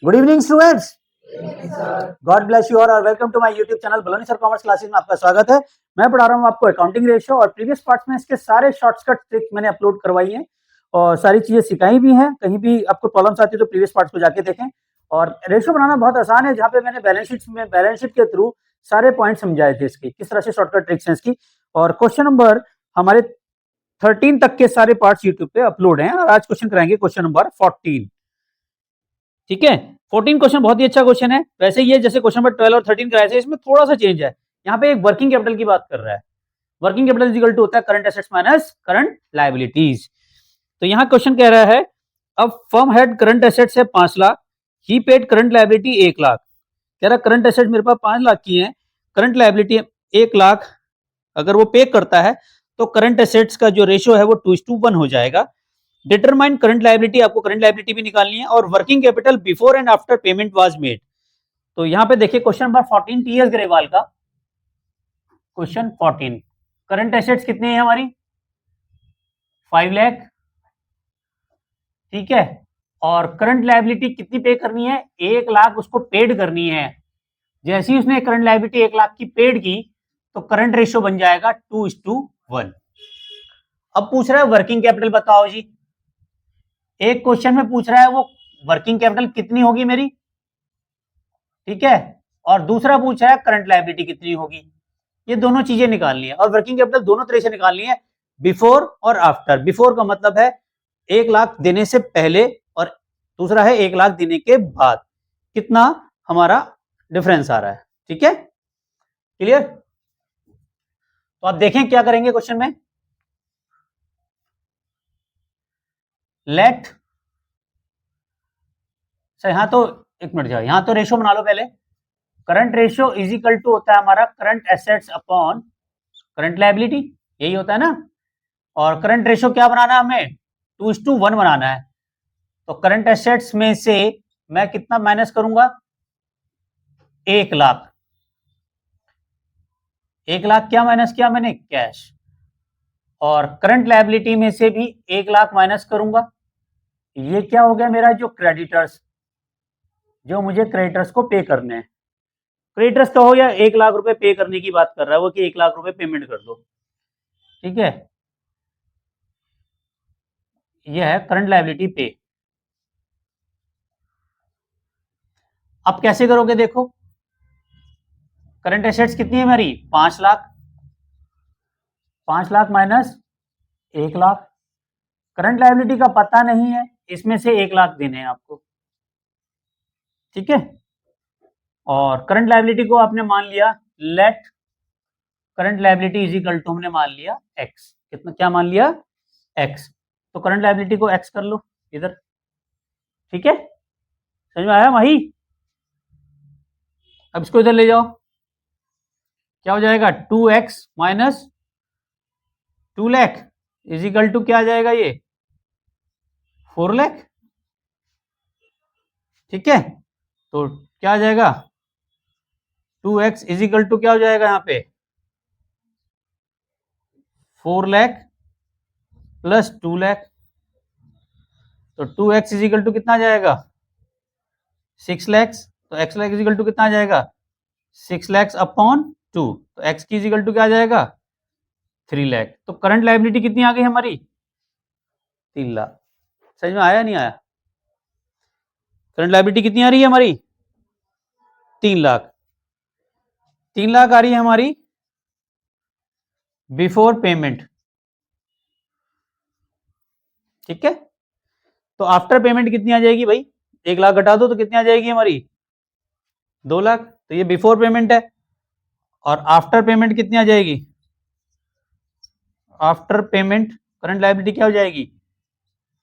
Good evening students, god bless you और welcome to my YouTube channel Baloni sir commerce classes में आपका स्वागत है। मैं पढ़ा रहा हूँ आपको अकाउंटिंग रेशियो और प्रीवियस पार्ट्स में इसके सारे शॉर्टकट ट्रिक मैंने अपलोड करवाई हैं और सारी चीजें सिखाई भी हैं। कहीं भी आपको प्रॉब्लम्स आती है तो प्रीवियस पार्ट्स को जाके देखें। और रेशियो बनाना बहुत आसान है, जहाँ पे मैंने बैलेंस शीट के थ्रू सारे पॉइंट समझाए थे इसकी, किस तरह से शॉर्टकट ट्रिक्स हैं इसकी। और क्वेश्चन नंबर हमारे 13 तक के सारे पार्ट्स यूट्यूब पे अपलोड हैं और आज क्वेश्चन कराएंगे क्वेश्चन नंबर 14। ठीक है, 14 क्वेश्चन बहुत ही अच्छा क्वेश्चन है। वैसे ये जैसे क्वेश्चन नंबर 12 और 13 कराए थे, इसमें थोड़ा सा चेंज है। यहाँ पे एक वर्किंग कैपिटल की बात कर रहा है। वर्किंग कैपिटल इक्वल टू होता है current assets minus current liabilities. तो यहाँ क्वेश्चन कह रहा है, अब फर्म हेड करंट एसेट्स है 5 लाख, ही पेड करंट लायबिलिटी 1 लाख। कह रहा करंट एसेट्स मेरे पास 5 लाख की है, करंट लायबिलिटी 1 लाख अगर वो पे करता है तो करंट एसेट्स का जो रेशियो है वो 2:1 हो जाएगा। डिटरमाइन करंट लायबिलिटी, आपको करंट लायबिलिटी भी निकालनी है और working capital before and after payment was made. तो यहां पे देखिए क्वेश्चन नंबर 14 टीएस ग्रेवाल का क्वेश्चन 14। करंट एसेट्स कितनी है हमारी 5 लाख, ठीक है। और करंट लायबिलिटी कितनी पे करनी है 1 लाख उसको पेड करनी है। जैसे ही उसने करंट लायबिलिटी 1 लाख की पेड की तो करंट रेशियो बन जाएगा 2:1। अब पूछ रहा है वर्किंग कैपिटल बताओ जी। एक क्वेश्चन में पूछ रहा है वो वर्किंग कैपिटल कितनी होगी मेरी, ठीक है, और दूसरा पूछ रहा है करंट लायबिलिटी कितनी होगी। ये दोनों चीजें निकालनी है और वर्किंग कैपिटल दोनों तरह से निकालनी है, बिफोर और आफ्टर। बिफोर का मतलब है 1 लाख देने से पहले और दूसरा है 1 लाख देने के बाद, कितना हमारा डिफरेंस आ रहा है। ठीक है, क्लियर। तो आप देखें क्या करेंगे क्वेश्चन में। लेट सर यहां तो एक मिनट जाओ, यहां तो रेशियो बना लो पहले। Current ratio is equal to होता है हमारा current assets upon current liability, यही होता है ना। और करंट रेशियो क्या बनाना है हमें 2:1 बनाना है। तो करंट एसेट्स में से मैं कितना माइनस करूंगा 1 लाख। 1 लाख क्या माइनस किया मैंने कैश। और करंट लायबिलिटी में से भी 1 लाख माइनस करूंगा। ये क्या हो गया मेरा जो क्रेडिटर्स, जो मुझे क्रेडिटर्स को पे करने हैं। क्रेडिटर्स का हो या 1 लाख रुपए पे करने की बात कर रहा है वो कि 1 लाख रुपए पेमेंट कर दो, ठीक है। यह है करंट लायबिलिटी पे। अब कैसे करोगे देखो, करंट एसेट्स कितनी है हमारी 5 lakh, 5 lakh minus 1 lakh. Current liability का पता नहीं है, इसमें से 1 लाख देने हैं आपको, ठीक है। और करंट लायबिलिटी को आपने मान लिया let current liability is equal to, हमने मान लिया एक्स। कितना क्या मान लिया एक्स। तो करंट लायबिलिटी को एक्स कर लो इधर, ठीक है। समझ में आया माही। अब इसको इधर ले जाओ, क्या हो जाएगा 2x minus 2 lakh is equal to क्या आ जाएगा ये 4 लाख, ठीक है। तो क्या आ जाएगा 2x इज इक्वल टू क्या हो जाएगा यहाँ पे 4 लाख प्लस 2 लाख। तो 2x इज इक्वल टू कितना आ जाएगा 6 लैक्स। तो x lakh is equal to कितना आ जाएगा 6 लैक्स अपॉन 2। तो x की इज इक्वल टू क्या आ जाएगा 3 लाख। तो करंट लायबिलिटी कितनी आ गई हमारी 3 लाख। समझ में आया नहीं आया। करंट लायबिलिटी कितनी आ रही है हमारी 3 लाख। 3 लाख आ रही है हमारी बिफोर पेमेंट, ठीक है। तो आफ्टर पेमेंट कितनी आ जाएगी भाई, 1 लाख घटा दो तो कितनी आ जाएगी हमारी 2 लाख। तो ये बिफोर पेमेंट है। और आफ्टर पेमेंट कितनी आ जाएगी, आफ्टर पेमेंट करंट लायबिलिटी क्या हो जाएगी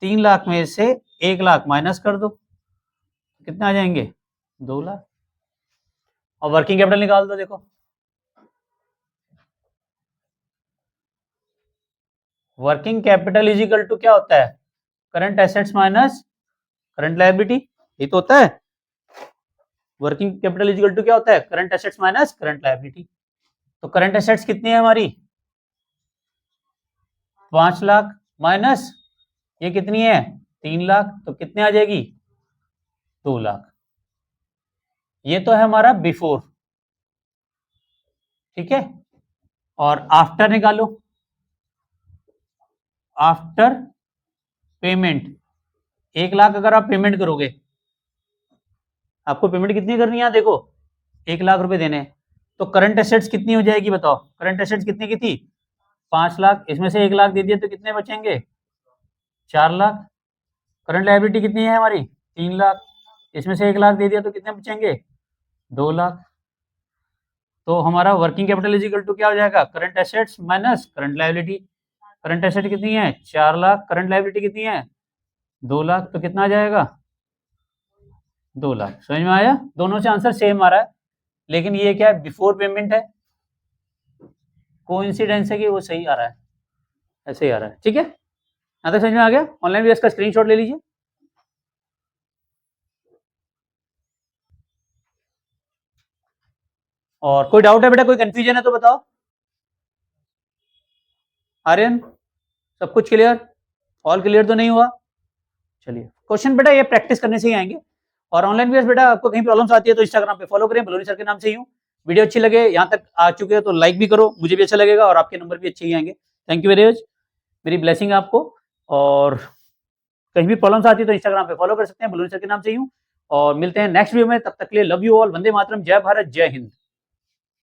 3 लाख में से 1 लाख माइनस कर दो, कितने आ जाएंगे 2 लाख। और वर्किंग कैपिटल निकाल दो। देखो working capital is equal to क्या होता है current assets minus current liability, ये तो होता है। Working capital is equal to क्या होता है current assets minus current liability. तो करंट एसेट्स कितनी है हमारी 5 लाख माइनस ये कितनी है 3 लाख, तो कितने आ जाएगी 2 लाख। ये तो है हमारा बिफोर, ठीक है। और आफ्टर निकालो, आफ्टर पेमेंट 1 लाख अगर आप पेमेंट करोगे, आपको पेमेंट कितनी करनी है देखो, 1 लाख रुपए देने हैं, तो करंट एसेट्स कितनी हो जाएगी बताओ, करंट एसेट्स कितनी की थी 5 लाख, इसमें से 1 लाख दे दिए तो कितने बचेंगे 4 लाख। करंट लायबिलिटी कितनी है हमारी 3 लाख, इसमें से 1 लाख दे दिया तो कितने बचेंगे 2 लाख। तो हमारा working capital is equal to क्या हो जाएगा, current assets minus current liability. Current asset कितनी है 4 लाख, करंट लायबिलिटी कितनी है 2 लाख, तो कितना आ जाएगा 2 लाख। समझ में आया, दोनों से आंसर सेम आ रहा है, लेकिन ये क्या है बिफोर पेमेंट है, कोइंसिडेंस है कि वो सही आ रहा है, ऐसे ही आ रहा है, ठीक है। यहाँ तक समझ में आ गया, ऑनलाइन भी इसका स्क्रीनशॉट ले लीजिए। और कोई डाउट है बेटा, कोई कंफ्यूजन है तो बताओ। आर्यन सब कुछ क्लियर, ऑल क्लियर तो नहीं हुआ, चलिए। क्वेश्चन बेटा ये प्रैक्टिस करने से ही आएंगे। और ऑनलाइन व्यूअर्स बेटा आपको कहीं प्रॉब्लम्स आती है तो इंस्टाग्राम पे फॉलो करें, बलोनी सर के नाम से ही हूँ। वीडियो अच्छी लगे, यहाँ तक आ चुके हो तो लाइक भी करो, मुझे भी अच्छा लगेगा और आपके नंबर भी अच्छे ही आएंगे। थैंक यू वेरी मच, मेरी ब्लेसिंग है आपको। और कहीं भी प्रॉब्लम्स आती है तो इंस्टाग्राम पे फॉलो कर सकते हैं, बलोनी सर के नाम से ही हूँ। और मिलते हैं नेक्स्ट वीडियो में, तब तक के लिए love you all, Vande Mataram, जय भारत, जय हिंद।